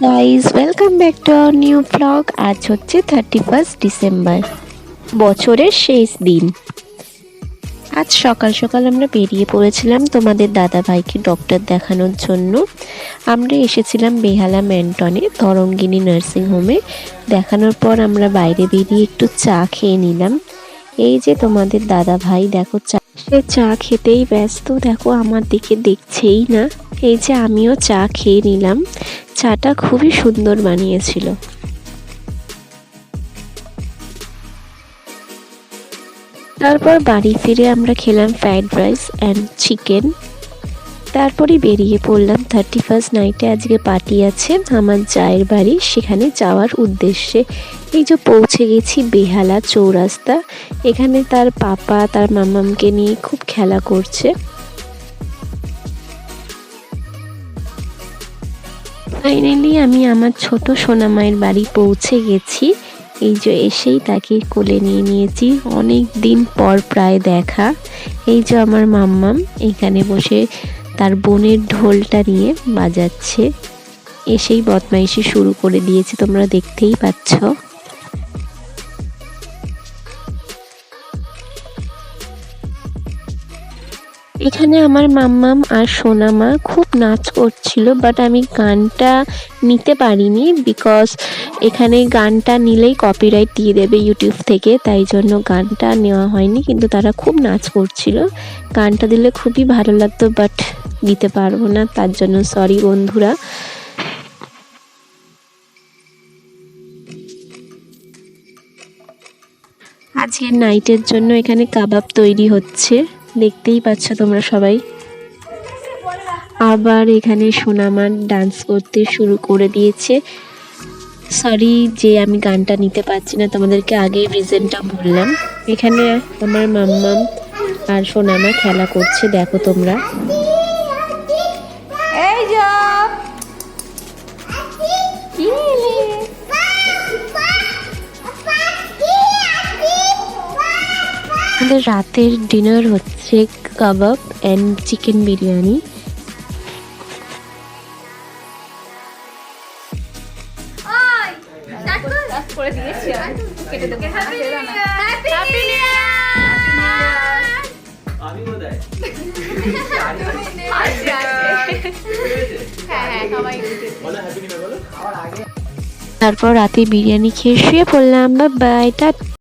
Guys, welcome back to our new blog. আজ হচ্ছে 31 December, বছরের শেষ দিন। আজ সকাল সকাল আমরা বেরিয়ে পড়েছিলাম তোমাদের দাদা ভাইকে ডক্টর দেখানোর জন্য। আমরা এসেছিলাম বেহালা ম্যান্টনে তরঙ্গিনী নার্সিং হোমে। দেখানোর পর আমরা বাইরে বেরিয়ে একটু চা খেয়ে নিলাম। এই যে তোমাদের দাদা ভাই, দেখো সে চা খেতেই ব্যস্ত, দেখো আমার দিকে দেখছেই না। এই যে আমিও চা খেয়ে নিলাম। চাটা খুবই সুন্দর বানিয়েছিল। তারপর বাড়ি ফিরে আমরা খেলাম ফ্রাইড রাইস অ্যান্ড চিকেন। তারপরে বেরিয়ে পড়লাম 31 নাইটে আজকে পার্টি আছে আমার জায়ের বাড়ি, সেখানে যাওয়ার উদ্দেশ্যে। এই যে পৌঁছে গেছি বেহালা চৌরাস্তা। এখানে তার পাপা তার মামামকে নিয়ে খুব খেলা করছে। ফাইনালি আমি আমার ছোট সোনামায়ের বাড়ি পৌঁছে গেছি। এই যে এসেই তাকে কোলে নিয়ে নিয়েছি, অনেক দিন পর প্রায় দেখা। এই যে আমার মাম্মাম এখানে বসে তার বোনের ঢোলটা নিয়ে বাজাচ্ছে। এসেই বদমাইশি শুরু করে দিয়েছে, তোমরা দেখতেই পাচ্ছ। এখানে আমার মাম্মাম আর সোনামা খুব নাচ করছিল, বাট আমি গানটা নিতে পারিনি বিকজ এখানে গানটা নিলেই কপিরাইট দিয়ে দেবে ইউটিউব থেকে, তাই জন্য গানটা নেওয়া হয়নি। কিন্তু তারা খুব নাচ করছিল, গানটা দিলে খুবই ভালো লাগতো, বাট দিতে পারবো না, তার জন্য সরি বন্ধুরা। আজকের নাইটের জন্য এখানে কাবাব তৈরি হচ্ছে, দেখতেই পাচ্ছ তোমরা সবাই। আবার এখানে সোনামার ডান্স করতে শুরু করে দিয়েছে। সরি যে আমি গানটা নিতে পারছি না, তোমাদেরকে আগেই রিজনটা বললাম। এখানে আমার মাম্মাম আর সোনামা খেলা করছে, দেখো তোমরা। আমাদের রাতের ডিনার হচ্ছে কাবাব অ্যান্ড চিকেন বিরিয়ানি। তারপর রাতে বিরিয়ানি খেয়ে শুয়ে পড়লাম। Bye bye.